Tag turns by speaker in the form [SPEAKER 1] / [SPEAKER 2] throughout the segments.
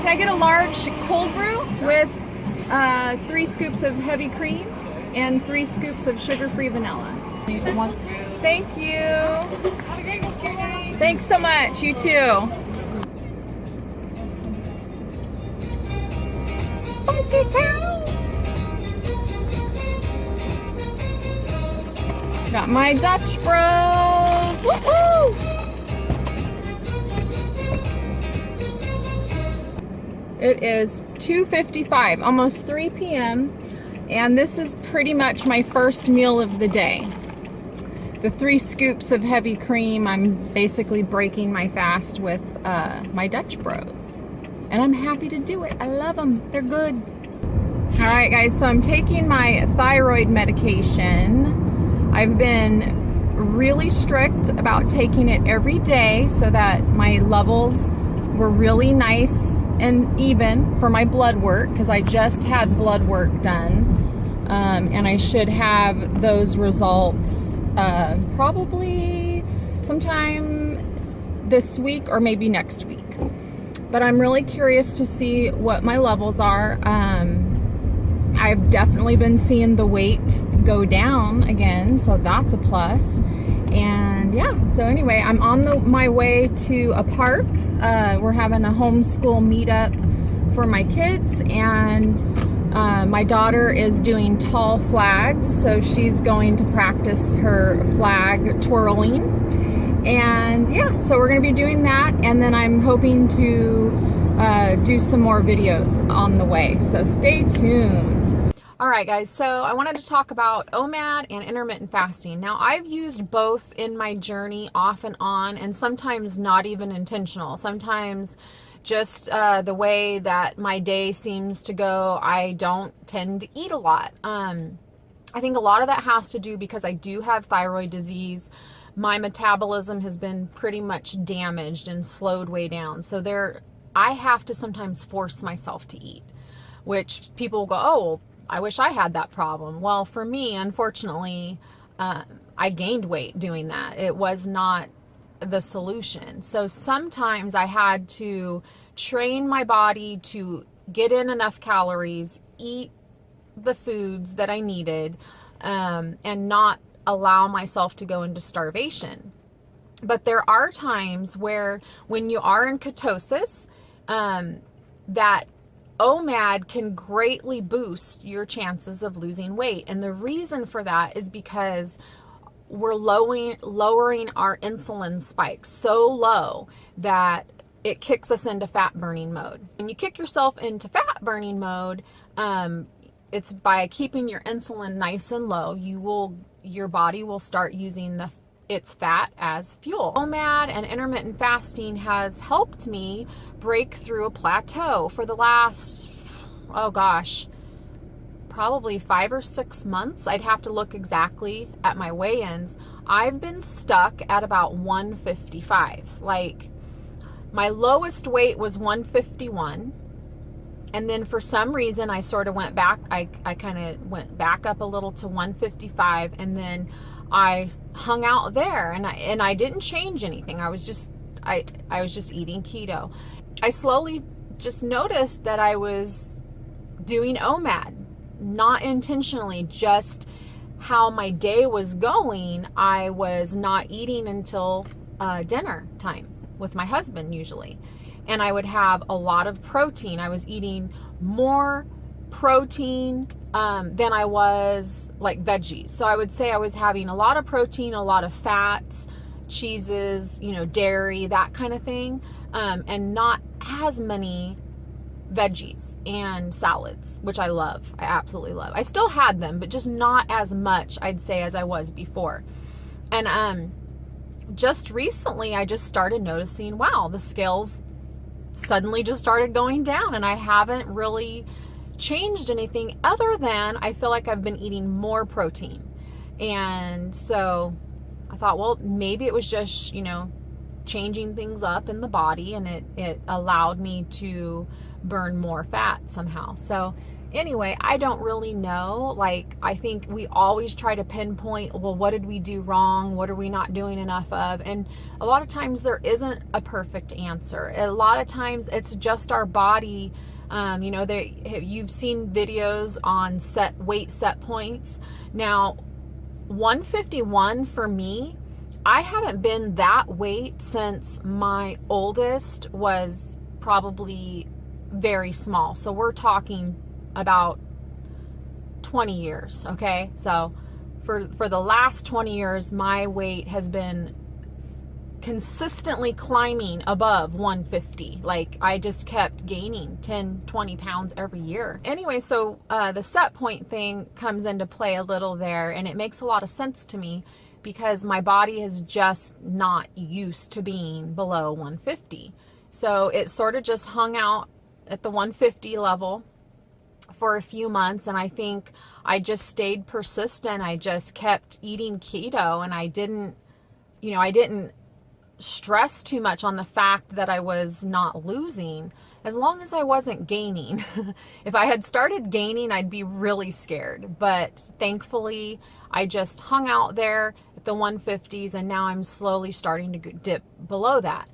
[SPEAKER 1] Can I get a large cold brew with 3 scoops of heavy cream and 3 scoops of sugar-free vanilla? Thank you. Have a great rest of your day. Thanks so much. You too. Okay, town. Got my Dutch Bros. Woo-hoo! It is 2:55, almost 3 p.m. and this is pretty much my first meal of the day. The 3 scoops of heavy cream, I'm basically breaking my fast with my Dutch Bros. And I'm happy to do it. I love them. They're good. All right, guys, so I'm taking my thyroid medication. I've been really strict about taking it every day so that my levels were really nice and even for my blood work, because I just had blood work done, and I should have those results probably sometime this week or maybe next week. But I'm really curious to see what my levels are. I've definitely been seeing the weight go down again, so that's a plus. And yeah, so anyway, I'm on my way to a park. We're having a homeschool meetup for my kids, and my daughter is doing tall flags, so she's going to practice her flag twirling. And yeah, so we're gonna be doing that, and then I'm hoping to do some more videos on the way, so stay tuned. All right, guys, so I wanted to talk about OMAD and intermittent fasting. Now, I've used both in my journey off and on, and sometimes not even intentional. Sometimes just the way that my day seems to go, I don't tend to eat a lot. I think a lot of that has to do because I do have thyroid disease. My metabolism has been pretty much damaged and slowed way down. So I have to sometimes force myself to eat, which people will go, oh, well, I wish I had that problem. Well, for me, unfortunately, I gained weight doing that. It was not the solution. So sometimes I had to train my body to get in enough calories, eat the foods that I needed, and not allow myself to go into starvation. But there are times where when you are in ketosis, that OMAD can greatly boost your chances of losing weight. And the reason for that is because we're lowering our insulin spikes so low that it kicks us into fat burning mode. When you kick yourself into fat burning mode, it's by keeping your insulin nice and low, your body will start using its fat as fuel. OMAD and intermittent fasting has helped me break through a plateau for the last, oh gosh, probably 5 or 6 months. I'd have to look exactly at my weigh-ins. I've been stuck at about 155. Like, my lowest weight was 151. And then for some reason, I sort of went back. I kind of went back up a little to 155, and then I hung out there, and I didn't change anything. I was just eating keto. I slowly just noticed that I was doing OMAD, not intentionally, just how my day was going. I was not eating until dinner time with my husband usually. And I would have a lot of protein. I was eating more protein than I was like veggies. So I would say I was having a lot of protein, a lot of fats, cheeses, dairy, that kind of thing, and not as many veggies and salads, which I love. I absolutely love. I still had them, but just not as much, I'd say, as I was before. And just recently, I just started noticing, wow, the scales suddenly just started going down, and I haven't really changed anything other than I feel like I've been eating more protein. And so I thought, well, maybe it was just, you know, changing things up in the body, and it allowed me to burn more fat somehow. So anyway, I don't really know. Like, I think we always try to pinpoint, well, what did we do wrong? What are we not doing enough of? And a lot of times there isn't a perfect answer. A lot of times it's just our body. You know, you've seen videos on weight set points. Now, 151 for me, I haven't been that weight since my oldest was probably very small. So we're talking about 20 years, okay? So for the last 20 years, my weight has been consistently climbing above 150. Like, I just kept gaining 10, 20 pounds every year. Anyway, so the set point thing comes into play a little there, and it makes a lot of sense to me because my body is just not used to being below 150. So it sort of just hung out at the 150 level for a few months, and I think I just stayed persistent. I just kept eating keto, and I didn't stress too much on the fact that I was not losing, as long as I wasn't gaining. If I had started gaining, I'd be really scared. But thankfully, I just hung out there at the 150s, and now I'm slowly starting to dip below that.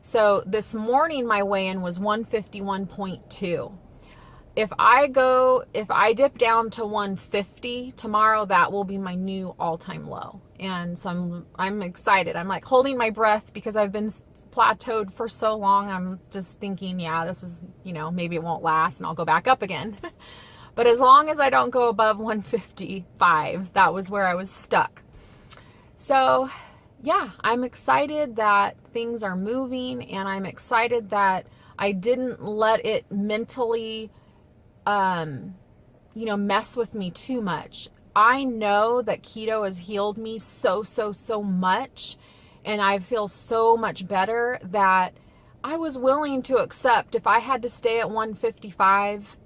[SPEAKER 1] So this morning, my weigh-in was 151.2. If I dip down to 150 tomorrow, that will be my new all-time low. And so I'm excited. I'm like holding my breath because I've been plateaued for so long. I'm just thinking, yeah, this is, you know, maybe it won't last and I'll go back up again. But as long as I don't go above 155, that was where I was stuck. So yeah, I'm excited that things are moving, and I'm excited that I didn't let it mentally mess with me too much. I know that keto has healed me so much, and I feel so much better that I was willing to accept if I had to stay at 155,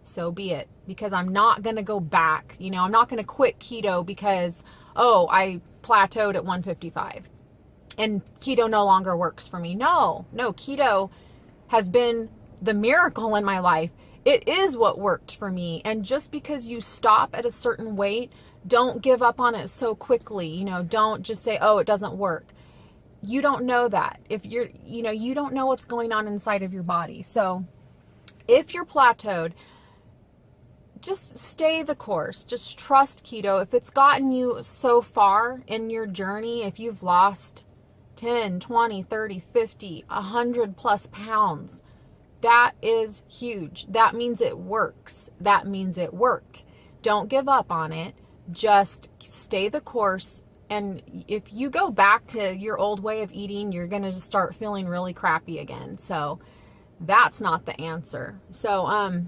[SPEAKER 1] so be it, because I'm not going to go back. You know, I'm not going to quit keto because, oh, I plateaued at 155 and keto no longer works for me. No, keto has been the miracle in my life. It is what worked for me. And just because you stop at a certain weight, don't give up on it so quickly. You know, don't just say, oh, it doesn't work. You don't know that. If you don't know what's going on inside of your body. So if you're plateaued, just stay the course. Just trust keto. If it's gotten you so far in your journey, if you've lost 10, 20, 30, 50, 100 plus pounds, that is huge. That means it works. That means it worked. Don't give up on it. Just stay the course. And if you go back to your old way of eating, you're going to just start feeling really crappy again. So that's not the answer. So,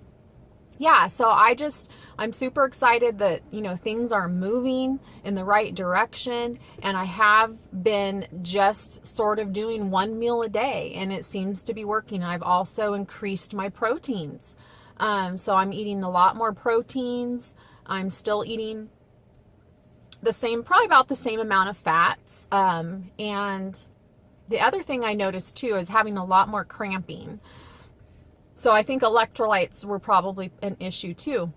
[SPEAKER 1] yeah, so I'm super excited that, you know, things are moving in the right direction, and I have been just sort of doing one meal a day, and it seems to be working. I've also increased my proteins. So I'm eating a lot more proteins. I'm still eating probably about the same amount of fats. And the other thing I noticed too is having a lot more cramping. So I think electrolytes were probably an issue too.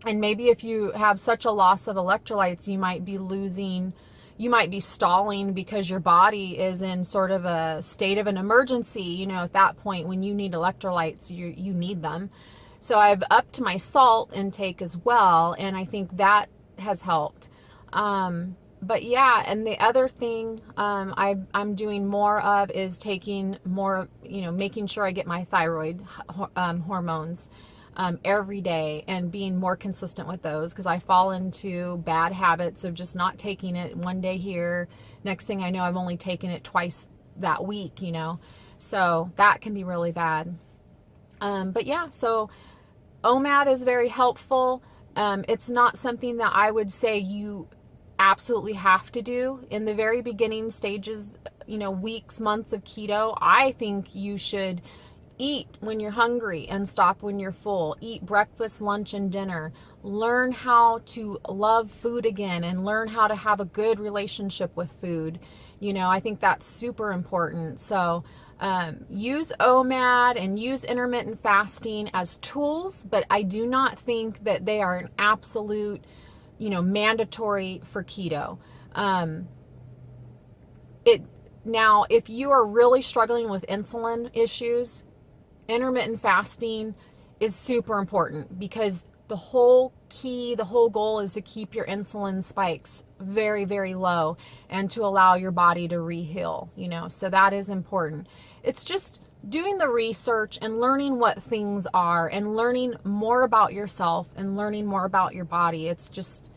[SPEAKER 1] And maybe if you have such a loss of electrolytes, you might be stalling because your body is in sort of a state of an emergency. You know, at that point when you need electrolytes, you need them. So I've upped my salt intake as well, and I think that has helped. But yeah, and the other thing I'm doing more of is taking more, making sure I get my thyroid hormones every day and being more consistent with those, because I fall into bad habits of just not taking it one day here. Next thing I know, I've only taken it twice that week, So that can be really bad. But yeah, so OMAD is very helpful. It's not something that I would say you absolutely have to do. In the very beginning stages, you know, weeks, months of keto, I think you should eat when you're hungry and stop when you're full. Eat breakfast, lunch, and dinner. Learn how to love food again and learn how to have a good relationship with food. You know, I think that's super important. So use OMAD and use intermittent fasting as tools, but I do not think that they are an absolute, you know, mandatory for keto. Now, if you are really struggling with insulin issues, intermittent fasting is super important, because the whole goal is to keep your insulin spikes very, very low and to allow your body to re-heal, you know, so that is important. It's just doing the research and learning what things are and learning more about yourself and learning more about your body. It's just,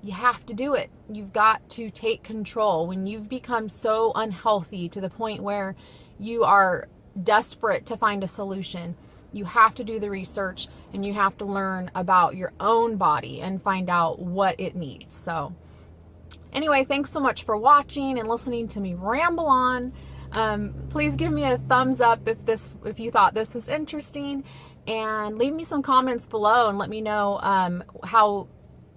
[SPEAKER 1] you have to do it. You've got to take control. When you've become so unhealthy to the point where you are desperate to find a solution, you have to do the research and you have to learn about your own body and find out what it needs. So anyway, thanks so much for watching and listening to me ramble on. Please give me a thumbs up if you thought this was interesting, and leave me some comments below and let me know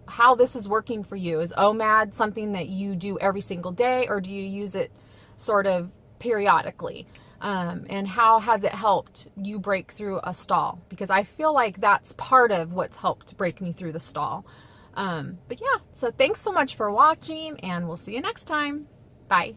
[SPEAKER 1] how this is working for you. Is OMAD something that you do every single day, or do you use it sort of periodically? And how has it helped you break through a stall? Because I feel like that's part of what's helped break me through the stall. But yeah, so thanks so much for watching, and we'll see you next time. Bye.